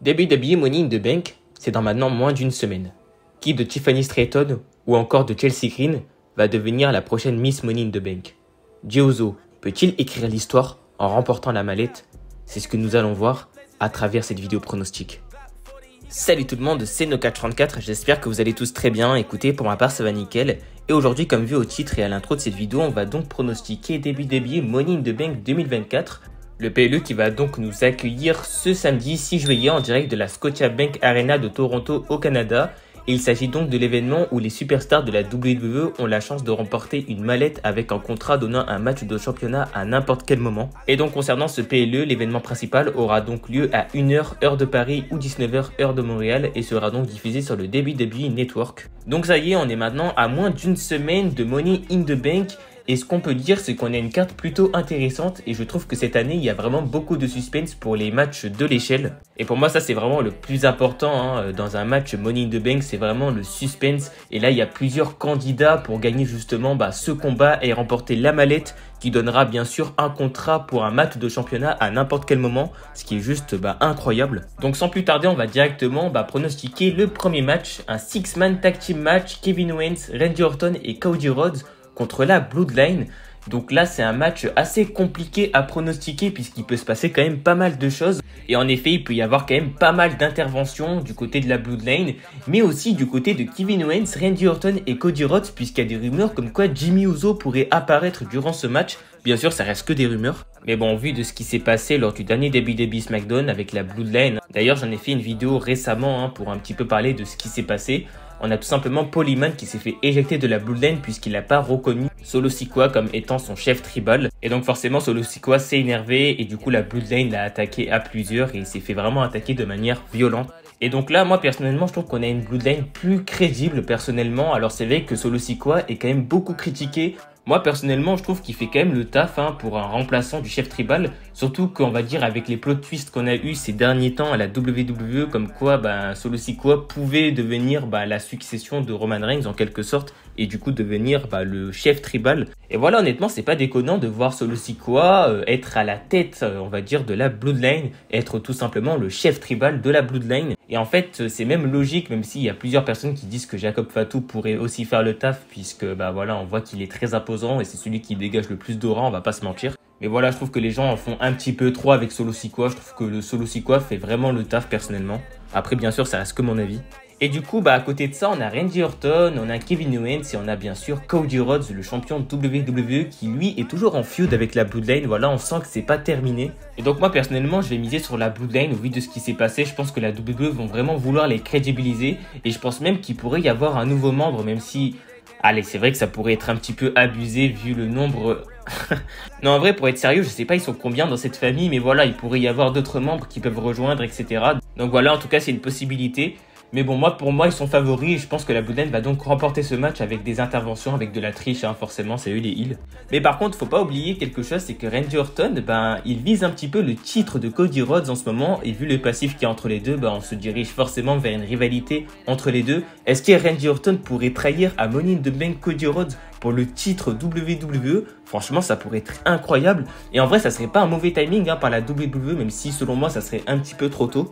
WWE Money in the Bank, c'est dans maintenant moins d'une semaine. Qui de Tiffany Stratton ou encore de Chelsea Green va devenir la prochaine Miss Money in the Bank? Jey Uso peut-il écrire l'histoire en remportant la mallette? C'est ce que nous allons voir à travers cette vidéo pronostic. Salut tout le monde, c'est No434, j'espère que vous allez tous très bien. Écoutez, pour ma part ça va nickel. Et aujourd'hui, comme vu au titre et à l'intro de cette vidéo, on va donc pronostiquer WWE Money in the Bank 2024. Le PLE qui va donc nous accueillir ce samedi 6 juillet en direct de la Scotiabank Arena de Toronto au Canada. Et il s'agit donc de l'événement où les superstars de la WWE ont la chance de remporter une mallette avec un contrat donnant un match de championnat à n'importe quel moment. Et donc concernant ce PLE, l'événement principal aura donc lieu à 1h heure de Paris ou 19h heure de Montréal et sera donc diffusé sur le WWE Network. Donc ça y est, on est maintenant à moins d'une semaine de Money in the Bank. Et ce qu'on peut dire, c'est qu'on a une carte plutôt intéressante et je trouve que cette année, il y a vraiment beaucoup de suspense pour les matchs de l'échelle. Et pour moi, ça, c'est vraiment le plus important dans un match Money in the Bank, c'est vraiment le suspense. Et là, il y a plusieurs candidats pour gagner justement ce combat et remporter la mallette qui donnera bien sûr un contrat pour un match de championnat à n'importe quel moment, ce qui est juste incroyable. Donc sans plus tarder, on va directement pronostiquer le premier match, un 6-man tag team match, Kevin Owens, Randy Orton et Cody Rhodes contre la Bloodline. Donc là, c'est un match assez compliqué à pronostiquer puisqu'il peut se passer quand même pas mal de choses. Et en effet, il peut y avoir quand même pas mal d'interventions du côté de la Bloodline, mais aussi du côté de Kevin Owens, Randy Orton et Cody Rhodes, puisqu'il y a des rumeurs comme quoi Jimmy Uso pourrait apparaître durant ce match. Bien sûr, ça reste que des rumeurs. Mais bon, vu de ce qui s'est passé lors du dernier WWE SmackDown avec la Bloodline, d'ailleurs j'en ai fait une vidéo récemment pour un petit peu parler de ce qui s'est passé. On a tout simplement Paul Heyman qui s'est fait éjecter de la Bloodline puisqu'il n'a pas reconnu Solo Sikoa comme étant son chef tribal. Et donc forcément Solo Sikoa s'est énervé et du coup la Bloodline l'a attaqué à plusieurs et il s'est fait vraiment attaquer de manière violente. Et donc là, moi personnellement, je trouve qu'on a une Bloodline plus crédible personnellement. Alors c'est vrai que Solo Sikoa est quand même beaucoup critiqué. Moi personnellement, je trouve qu'il fait quand même le taf pour un remplaçant du chef tribal. Surtout qu'on va dire avec les plot twists qu'on a eu ces derniers temps à la WWE, comme quoi Solo Sikoa pouvait devenir la succession de Roman Reigns en quelque sorte et du coup devenir le chef tribal. Et voilà, honnêtement, c'est pas déconnant de voir Solo Sikoa être à la tête, on va dire, de la Bloodline, être tout simplement le chef tribal de la Bloodline. Et en fait, c'est même logique, même s'il y a plusieurs personnes qui disent que Jacob Fatu pourrait aussi faire le taf, puisque voilà, on voit qu'il est très imposant et c'est celui qui dégage le plus d'aura, on va pas se mentir. Mais voilà, je trouve que les gens en font un petit peu trop avec Solo Sikoa. Je trouve que le Solo Sikoa fait vraiment le taf personnellement. Après, bien sûr, ça reste que mon avis. Et du coup, à côté de ça, on a Randy Orton, on a Kevin Owens et on a bien sûr Cody Rhodes, le champion de WWE qui lui est toujours en feud avec la Bloodline. Voilà, on sent que c'est pas terminé. Et donc moi personnellement, je vais miser sur la Bloodline au vu de ce qui s'est passé. Je pense que la WWE vont vraiment vouloir les crédibiliser et je pense même qu'il pourrait y avoir un nouveau membre, même si... Allez, c'est vrai que ça pourrait être un petit peu abusé vu le nombre... Non, en vrai, pour être sérieux, je sais pas ils sont combien dans cette famille, mais voilà, il pourrait y avoir d'autres membres qui peuvent rejoindre, etc. Donc voilà, en tout cas, c'est une possibilité. Mais bon, pour moi, ils sont favoris et je pense que la Bloodline va donc remporter ce match avec des interventions, avec de la triche, forcément, c'est eux les heels. Mais par contre, faut pas oublier quelque chose, c'est que Randy Orton, il vise un petit peu le titre de Cody Rhodes en ce moment et vu le passif qu'il y a entre les deux, on se dirige forcément vers une rivalité entre les deux. Est-ce que Randy Orton pourrait trahir à Money in the Bank Cody Rhodes pour le titre WWE? Franchement, ça pourrait être incroyable. Et en vrai, ça serait pas un mauvais timing par la WWE, même si selon moi, ça serait un petit peu trop tôt.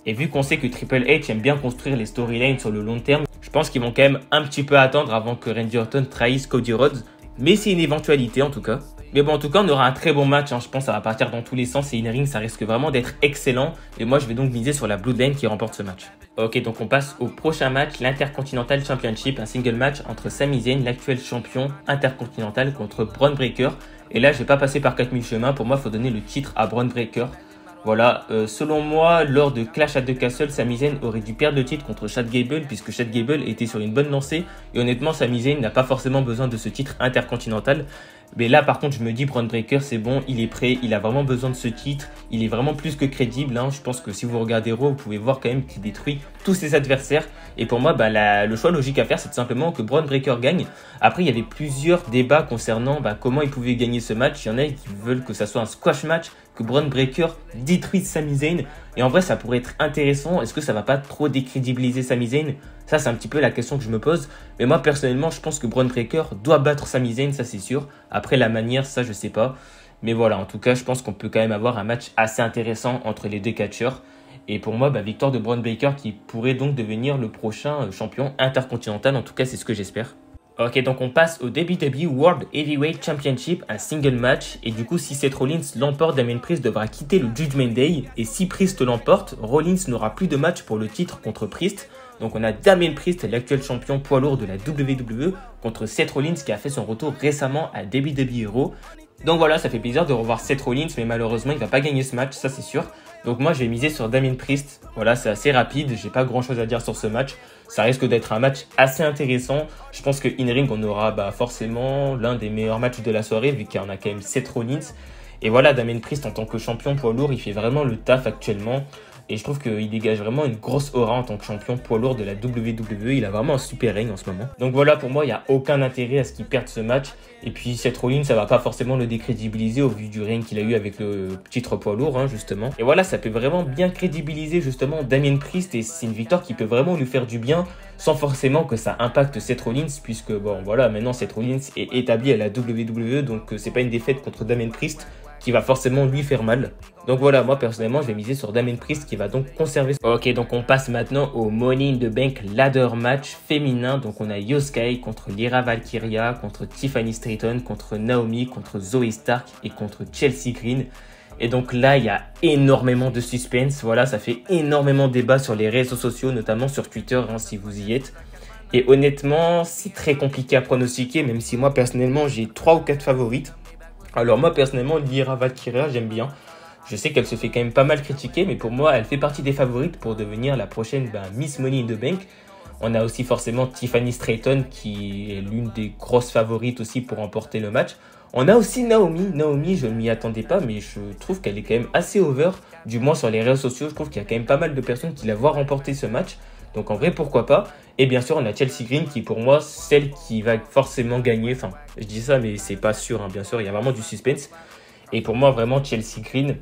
Et vu qu'on sait que Triple H aime bien construire les storylines sur le long terme, je pense qu'ils vont quand même un petit peu attendre avant que Randy Orton trahisse Cody Rhodes. Mais c'est une éventualité en tout cas. Mais bon, en tout cas, on aura un très bon match. Je pense que ça va partir dans tous les sens et in-ring, ça risque vraiment d'être excellent. Et moi, je vais donc miser sur la Bloodline qui remporte ce match. Ok, donc on passe au prochain match, l'Intercontinental Championship, un single match entre Sami Zayn, l'actuel champion intercontinental, contre Bron Breakker. Et là, je vais pas passer par 4000 chemins. Pour moi, il faut donner le titre à Bron Breakker. Voilà, selon moi, lors de Clash at the Castle, Sami Zayn aurait dû perdre le titre contre Chad Gable puisque Chad Gable était sur une bonne lancée et honnêtement, Sami Zayn n'a pas forcément besoin de ce titre intercontinental. Mais là, par contre, je me dis, Bron Breakker, c'est bon, il est prêt, il a vraiment besoin de ce titre, il est vraiment plus que crédible. Je pense que si vous regardez Raw, vous pouvez voir quand même qu'il détruit tous ses adversaires. Et pour moi, le choix logique à faire, c'est tout simplement que Bron Breakker gagne. Après, il y avait plusieurs débats concernant comment il pouvait gagner ce match. Il y en a qui veulent que ça soit un squash match, que Bron Breakker détruise Sami Zayn. Et en vrai, ça pourrait être intéressant. Est-ce que ça va pas trop décrédibiliser Sami Zayn? Ça, c'est un petit peu la question que je me pose. Mais moi, personnellement, je pense que Bron Breakker doit battre Sami Zayn, ça c'est sûr. Après, la manière, ça, je sais pas. Mais voilà, en tout cas, je pense qu'on peut quand même avoir un match assez intéressant entre les deux catcheurs. Et pour moi, victoire de Braun Baker qui pourrait donc devenir le prochain champion intercontinental. En tout cas, c'est ce que j'espère. Ok, donc on passe au WWE World Heavyweight Championship, un single match. Et du coup, si Seth Rollins l'emporte, Damien Priest devra quitter le Judgment Day. Et si Priest l'emporte, Rollins n'aura plus de match pour le titre contre Priest. Donc on a Damien Priest, l'actuel champion poids lourd de la WWE, contre Seth Rollins qui a fait son retour récemment à WWE Raw. Donc voilà, ça fait plaisir de revoir Seth Rollins, mais malheureusement, il va pas gagner ce match, ça c'est sûr. Donc moi, je vais miser sur Damien Priest. Voilà, c'est assez rapide, j'ai pas grand chose à dire sur ce match. Ça risque d'être un match assez intéressant. Je pense que in-ring, on aura forcément l'un des meilleurs matchs de la soirée, vu qu'il y en a quand même Seth Rollins. Et voilà, Damien Priest, en tant que champion poids lourd, il fait vraiment le taf actuellement. Et je trouve qu'il dégage vraiment une grosse aura en tant que champion poids lourd de la WWE. Il a vraiment un super règne en ce moment. Donc voilà, pour moi, il n'y a aucun intérêt à ce qu'il perde ce match. Et puis Seth Rollins, ça va pas forcément le décrédibiliser au vu du règne qu'il a eu avec le titre poids lourd, justement. Et voilà, ça peut vraiment bien crédibiliser justement Damien Priest. Et c'est une victoire qui peut vraiment lui faire du bien sans forcément que ça impacte Seth Rollins. Puisque bon, voilà, maintenant Seth Rollins est établi à la WWE. Donc c'est pas une défaite contre Damien Priest qui va forcément lui faire mal. Donc voilà, moi personnellement, je vais miser sur Damien Priest qui va donc conserver. Ok, donc on passe maintenant au Money in the Bank Ladder Match féminin. Donc on a Io Sky contre Lyra Valkyria, contre Tiffany Stratton, contre Naomi, contre Zoe Stark et contre Chelsea Green. Et donc là, il y a énormément de suspense. Voilà, ça fait énormément de débat sur les réseaux sociaux, notamment sur Twitter, si vous y êtes. Et honnêtement, c'est très compliqué à pronostiquer, même si moi personnellement, j'ai 3 ou 4 favorites. Alors moi personnellement, Lyra Valkyria, j'aime bien. Je sais qu'elle se fait quand même pas mal critiquer, mais pour moi, elle fait partie des favorites pour devenir la prochaine Miss Money in the Bank. On a aussi forcément Tiffany Stratton qui est l'une des grosses favorites aussi pour remporter le match. On a aussi Naomi. Naomi, je ne m'y attendais pas, mais je trouve qu'elle est quand même assez over. Du moins sur les réseaux sociaux, je trouve qu'il y a quand même pas mal de personnes qui la voient remporter ce match. Donc en vrai, pourquoi pas. Et bien sûr, on a Chelsea Green qui pour moi, celle qui va forcément gagner. Enfin, je dis ça, mais c'est pas sûr, bien sûr, il y a vraiment du suspense. Et pour moi, vraiment, Chelsea Green,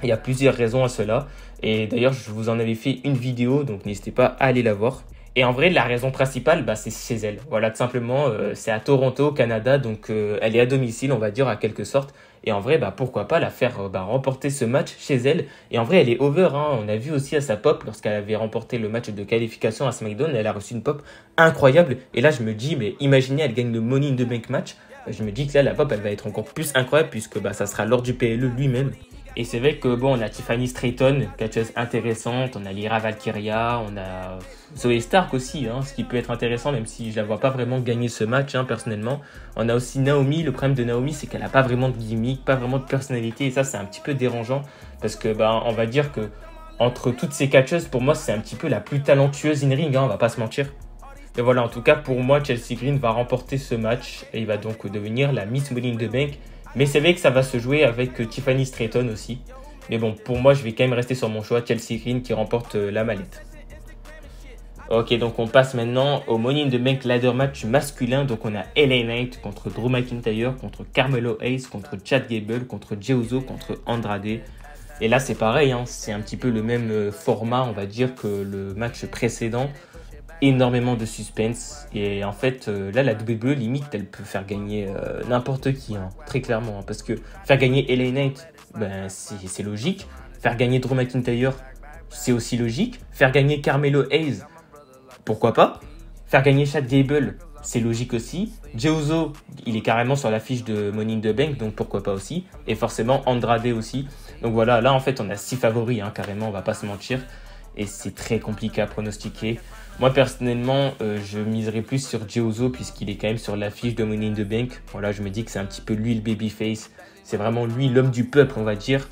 il y a plusieurs raisons à cela. Et d'ailleurs, je vous en avais fait une vidéo, donc n'hésitez pas à aller la voir. Et en vrai, la raison principale, c'est chez elle. Voilà, tout simplement, c'est à Toronto, au Canada, donc elle est à domicile, on va dire, à quelque sorte. Et en vrai, pourquoi pas la faire remporter ce match chez elle. Et en vrai, elle est over. On a vu aussi à sa pop, lorsqu'elle avait remporté le match de qualification à SmackDown, elle a reçu une pop incroyable. Et là, je me dis, mais imaginez, elle gagne le Money in the Bank match. Je me dis que là, la pop, elle va être encore plus incroyable, puisque ça sera lors du PLE lui-même. Et c'est vrai que on a Tiffany Stratton, catcheuse intéressante, on a Lyra Valkyria, on a Zoe Stark aussi, ce qui peut être intéressant même si je la vois pas vraiment gagner ce match personnellement. On a aussi Naomi, le problème de Naomi c'est qu'elle a pas vraiment de gimmick, pas vraiment de personnalité et ça c'est un petit peu dérangeant parce que on va dire que entre toutes ces catcheuses pour moi c'est un petit peu la plus talentueuse in ring, on va pas se mentir. Et voilà, en tout cas pour moi Chelsea Green va remporter ce match et il va donc devenir la Miss Money in the Bank. Mais c'est vrai que ça va se jouer avec Tiffany Stratton aussi. Mais bon, pour moi, je vais quand même rester sur mon choix, Chelsea Green qui remporte la mallette. Ok, donc on passe maintenant au Money in the Bank Ladder Match masculin. Donc on a LA Knight contre Drew McIntyre, contre Carmelo Hayes, contre Chad Gable, contre Jey Uso, contre Andrade. Et là, c'est pareil, c'est un petit peu le même format, on va dire, que le match précédent. Énormément de suspense et en fait là la WWE limite elle peut faire gagner n'importe qui très clairement parce que faire gagner LA Knight c'est logique, faire gagner Drew McIntyre c'est aussi logique, faire gagner Carmelo Hayes pourquoi pas, faire gagner Chad Gable c'est logique aussi, Jey Uso il est carrément sur la fiche de Money in the Bank donc pourquoi pas aussi et forcément Andrade aussi donc voilà là en fait on a 6 favoris carrément on va pas se mentir et c'est très compliqué à pronostiquer. Moi personnellement je miserais plus sur Jey Uso puisqu'il est quand même sur l'affiche de Money in the Bank. Voilà, je me dis que c'est un petit peu lui le babyface, c'est vraiment lui l'homme du peuple on va dire.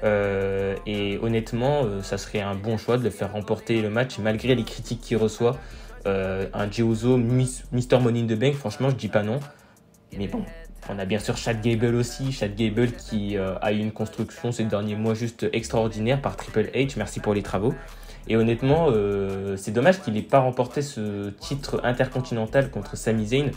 Et honnêtement ça serait un bon choix de le faire remporter le match malgré les critiques qu'il reçoit. Un Jey Uso Mr Money in the Bank, franchement je dis pas non. Mais bon, on a bien sûr Chad Gable aussi, Chad Gable qui a eu une construction ces derniers mois juste extraordinaire par Triple H, merci pour les travaux. Et honnêtement, c'est dommage qu'il n'ait pas remporté ce titre intercontinental contre Sami Zayn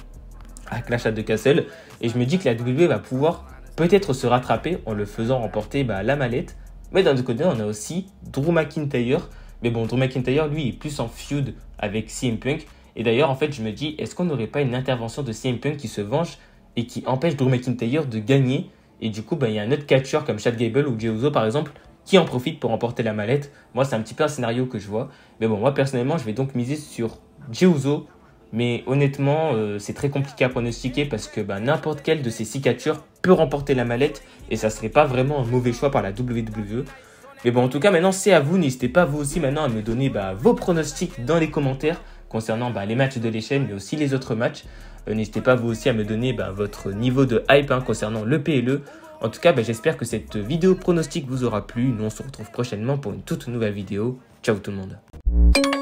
à Clash at the Castle. Et je me dis que la WWE va pouvoir peut-être se rattraper en le faisant remporter la mallette. Mais d'un autre côté, on a aussi Drew McIntyre. Mais bon, Drew McIntyre, lui, est plus en feud avec CM Punk. Et d'ailleurs, en fait, je me dis, est-ce qu'on n'aurait pas une intervention de CM Punk qui se venge et qui empêche Drew McIntyre de gagner? Et du coup, il y a un autre catcheur comme Chad Gable ou Jey Uso, par exemple, qui en profite pour remporter la mallette. Moi, c'est un petit peu un scénario que je vois. Mais bon, moi, personnellement, je vais donc miser sur Jey Uso. Mais honnêtement, c'est très compliqué à pronostiquer parce que n'importe quelle de ces 6 catcheurs peut remporter la mallette. Et ça ne serait pas vraiment un mauvais choix par la WWE. Mais bon, en tout cas, maintenant, c'est à vous. N'hésitez pas, vous aussi, maintenant, à me donner vos pronostics dans les commentaires concernant les matchs de l'échelle, mais aussi les autres matchs. N'hésitez pas, vous aussi, à me donner votre niveau de hype concernant le PLE. En tout cas, j'espère que cette vidéo pronostic vous aura plu. Nous, on se retrouve prochainement pour une toute nouvelle vidéo. Ciao tout le monde.